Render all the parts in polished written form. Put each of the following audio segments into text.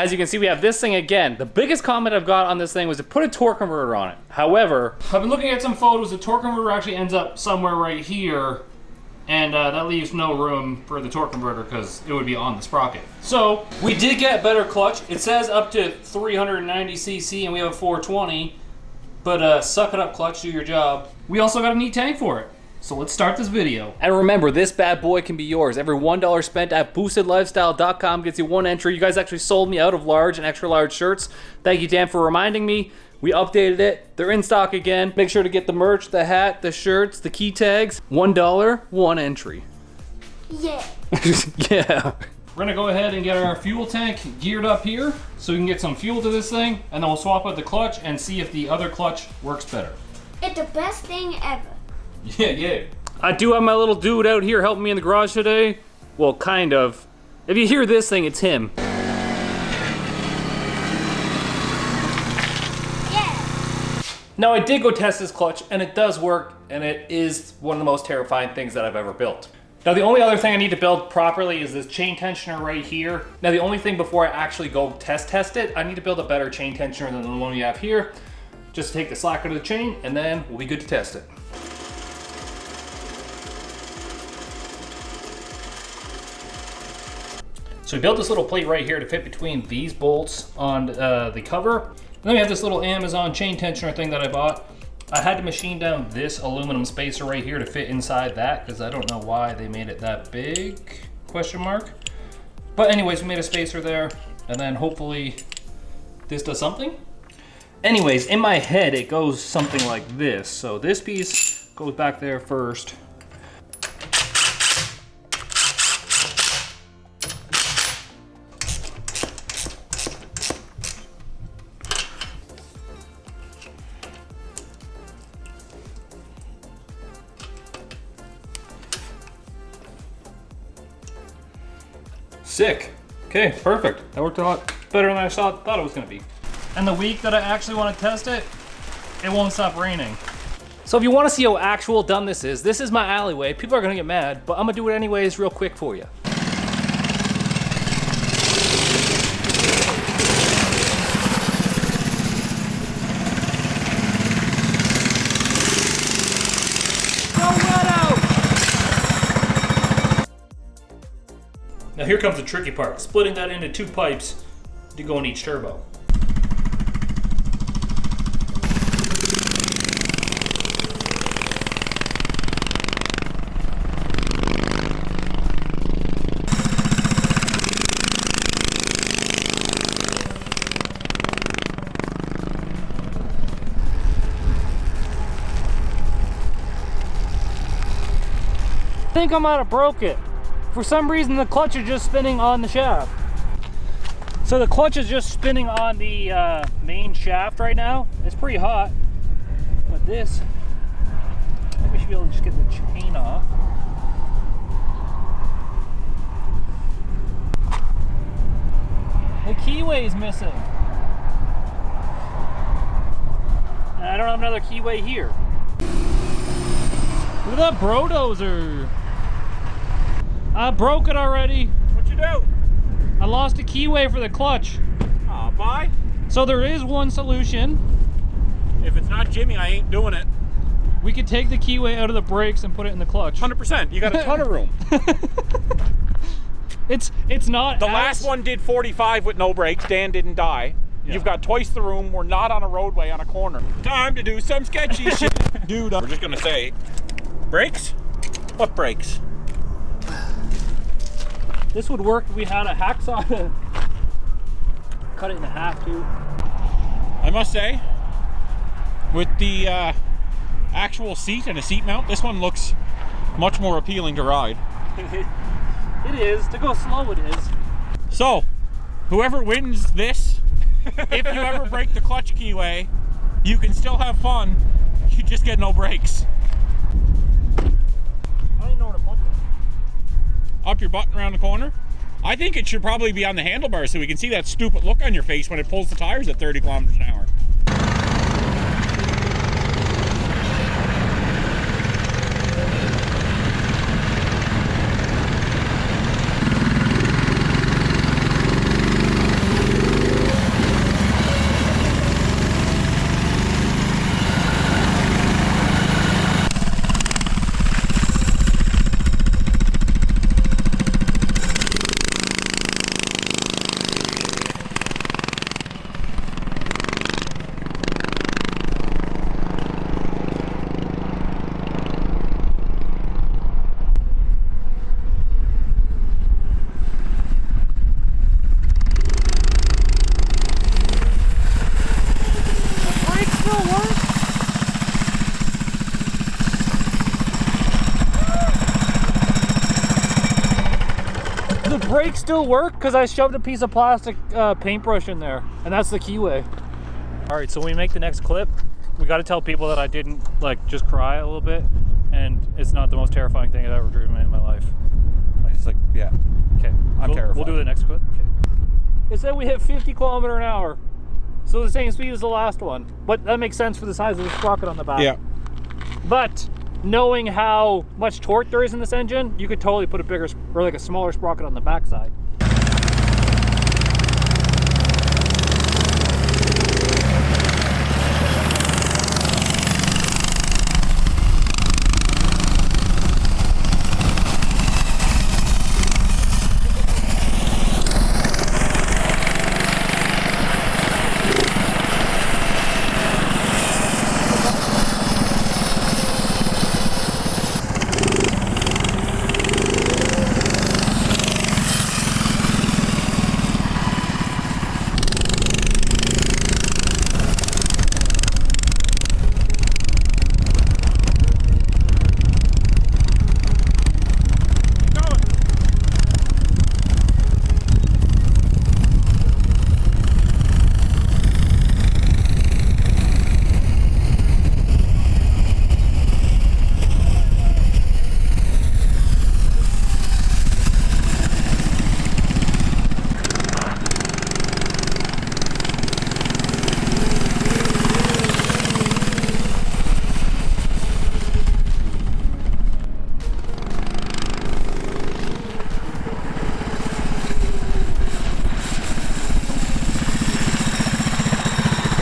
as you can see, we have this thing again. The biggest comment I've got on this thing was to put a torque converter on it. However, I've been looking at some photos. The torque converter actually ends up somewhere right here, and that leaves no room for the torque converter because it would be on the sprocket. So we did get better clutch. It says up to 390 cc and we have a 420, but suck it up, clutch, do your job. We also got a neat tank for it. So let's start this video. And remember, this bad boy can be yours. Every $1 spent at boostedlifestyle.com gets you 1 entry. You guys actually sold me out of large and extra large shirts. Thank you, Dan, for reminding me. We updated it. They're in stock again. Make sure to get the merch, the hat, the shirts, the key tags. $1, 1 entry. Yeah. Yeah. We're gonna go ahead and get our fuel tank geared up here so we can get some fuel to this thing, and then we'll swap out the clutch and see if the other clutch works better. It's the best thing ever. Yeah. I do have my little dude out here helping me in the garage today. Well, kind of. If you hear this thing, it's him. Yeah. Now, I did go test this clutch, and it does work, and it is one of the most terrifying things that I've ever built. Now, the only other thing I need to build properly is this chain tensioner right here. Now, the only thing before I actually go test it, I need to build a better chain tensioner than the one we have here. Just take the slack out of the chain, and then we'll be good to test it. So we built this little plate right here to fit between these bolts on the cover. And then we have this little Amazon chain tensioner thing that I bought. I had to machine down this aluminum spacer right here to fit inside that because I don't know why they made it that big, question mark. But anyways, we made a spacer there, and then hopefully this does something. Anyways, in my head, it goes something like this. So this piece goes back there first. Sick. Okay, perfect. That worked a lot better than I thought it was gonna be. And the week that I actually want to test it, it won't stop raining. So if you want to see how actual done this is my alleyway. People are gonna get mad, but I'm gonna do it anyways real quick for you. Now here comes the tricky part, splitting that into 2 pipes to go in each turbo. I think I might have broke it. For some reason, the clutch is just spinning on the shaft. So the clutch is just spinning on the main shaft right now. It's pretty hot, but this, I think we should be able to just get the chain off. The keyway is missing. And I don't have another keyway here. Look at that Brodozer. I broke it already. What'd you do? I lost a keyway for the clutch. Aw, bye. So there is one solution. If it's not Jimmy, I ain't doing it. We could take the keyway out of the brakes and put it in the clutch. 100%. You got a ton of room. It's not. The last one did 45 with no brakes. Dan didn't die. Yeah. You've got twice the room. We're not on a roadway on a corner. Time to do some sketchy shit. Dude, we're just gonna say, brakes? What brakes? This would work if we had a hacksaw to cut it in half too. I must say, with the actual seat and a seat mount, this one looks much more appealing to ride. It is. To go slow, it is. So, whoever wins this, if you ever break the clutch keyway, you can still have fun. You just get no brakes. I don't even know where to put this. Up your butt around the corner. I think it should probably be on the handlebars so we can see that stupid look on your face when it pulls the tires at 30 kilometers an hour. brakes still work because I shoved a piece of plastic paintbrush in there, and that's the keyway. All right, so when we make the next clip, we got to tell people that I didn't like just cry a little bit, and it's not the most terrifying thing I've ever driven in my life. It's like, yeah. Okay, I'm terrified. We'll do the next clip. Okay. It said we hit 50 kilometers an hour, so the same speed as the last one, but that makes sense for the size of the sprocket on the back. Yeah. But knowing how much torque there is in this engine, you could totally put a bigger or like a smaller sprocket on the backside.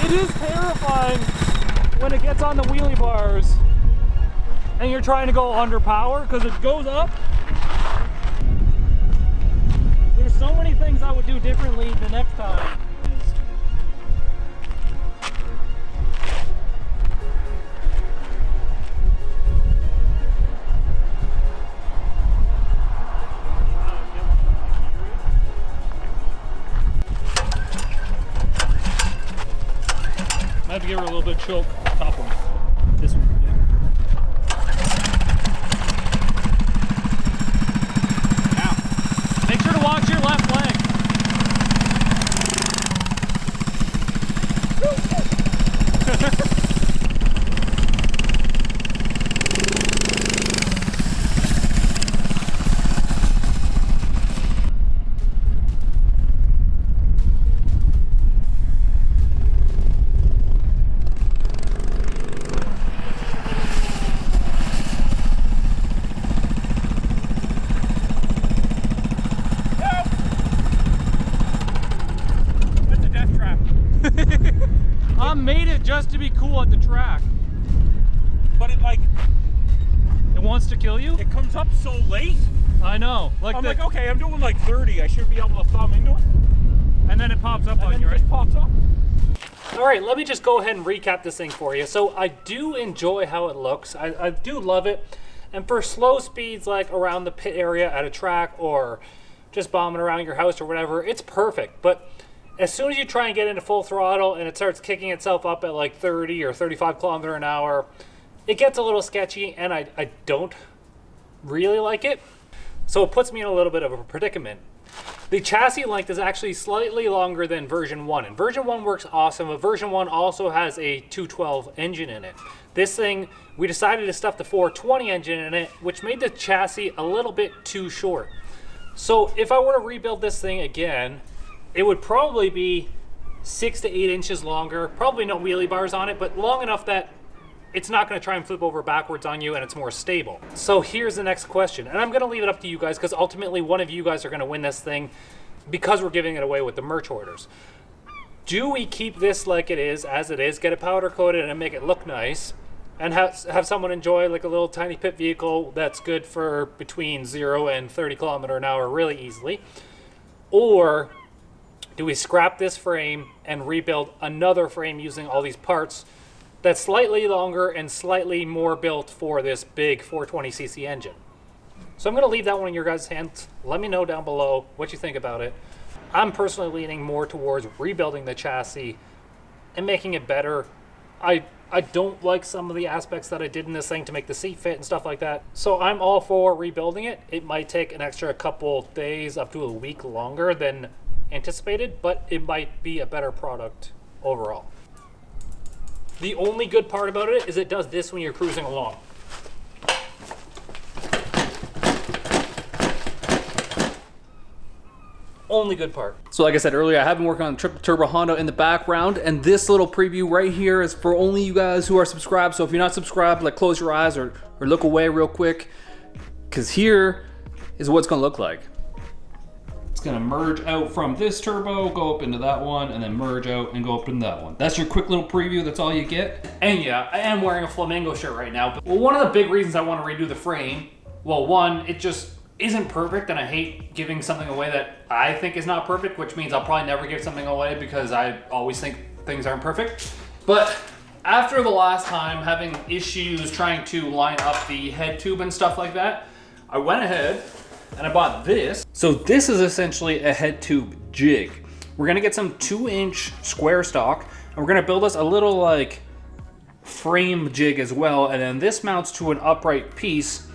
It is terrifying when it gets on the wheelie bars and you're trying to go under power because it goes up. There's so many things I would do differently the next time. I have to give her a little bit of choke. Top one. This one. Yeah. Now, make sure to watch your left leg. I made it just to be cool at the track. But it wants to kill you? it comes up so late. I know. I'm like, okay, I'm doing like 30. I should be able to thumb into it. and then it pops up And on then you, it right? just pops up. All right, let me just go ahead and recap this thing for you. So I do enjoy how it looks. I do love it. And for slow speeds like around the pit area at a track or just bombing around your house or whatever, it's perfect. But as soon as you try and get into full throttle and it starts kicking itself up at like 30 or 35 kilometers an hour, it gets a little sketchy and I don't really like it. So it puts me in a little bit of a predicament. The chassis length is actually slightly longer than version 1, and version 1 works awesome, but version 1 also has a 212 engine in it. This thing, we decided to stuff the 420 engine in it, which made the chassis a little bit too short. So if I were to rebuild this thing again, it would probably be 6 to 8 inches longer, probably no wheelie bars on it, but long enough that it's not going to try and flip over backwards on you and it's more stable. So here's the next question, and I'm going to leave it up to you guys because ultimately one of you guys are going to win this thing because we're giving it away with the merch orders. Do we keep this like it is, as it is, get it powder coated and make it look nice, and have someone enjoy like a little tiny pit vehicle that's good for between 0 and 30 kilometers an hour really easily? Or do we scrap this frame and rebuild another frame using all these parts that's slightly longer and slightly more built for this big 420cc engine? So I'm going to leave that one in your guys' hands. Let me know down below what you think about it. I'm personally leaning more towards rebuilding the chassis and making it better. I I don't like some of the aspects that I did in this thing to make the seat fit and stuff like that. So I'm all for rebuilding it. It might take an extra couple days up to a week longer than anticipated, but it might be a better product overall. The only good part about it is it does this when you're cruising along. Only good part. So like I said earlier, I have been working on Triple Turbo Honda in the background, and this little preview right here is for only you guys who are subscribed. So if you're not subscribed, like close your eyes or look away real quick, because here is what it's gonna look like. It's gonna merge out from this turbo, go up into that one, and then merge out and go up into that one. That's your quick little preview, that's all you get. And yeah, I am wearing a Flamingo shirt right now. But one of the big reasons I wanna redo the frame, well, one, it just isn't perfect, and I hate giving something away that I think is not perfect, which means I'll probably never give something away because I always think things aren't perfect. But after the last time having issues trying to line up the head tube and stuff like that, I went ahead and I bought this. So this is essentially a head tube jig. We're gonna get some 2-inch square stock, and we're gonna build us a little like frame jig as well, and then this mounts to an upright piece.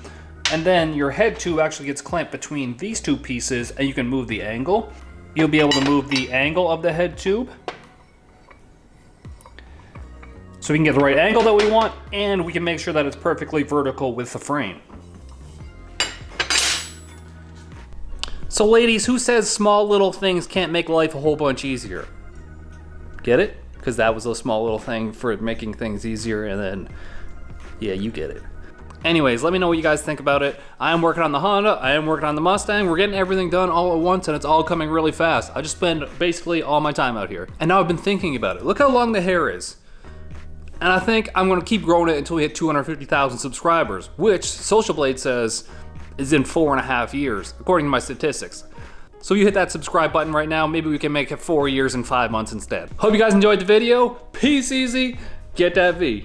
And then your head tube actually gets clamped between these two pieces, and you can move the angle. You'll be able to move the angle of the head tube, so we can get the right angle that we want, and we can make sure that it's perfectly vertical with the frame. So ladies, who says small little things can't make life a whole bunch easier? Get it? Because that was a small little thing for making things easier, and then, yeah, you get it. Anyways, let me know what you guys think about it. I am working on the Honda, I am working on the Mustang. We're getting everything done all at once, and it's all coming really fast. I just spend basically all my time out here. And now I've been thinking about it. Look how long the hair is. And I think I'm gonna keep growing it until we hit 250,000 subscribers, which Social Blade says is in 4.5 years, according to my statistics. So you hit that subscribe button right now, maybe we can make it 4 years and 5 months instead. Hope you guys enjoyed the video. Peace easy, get that V.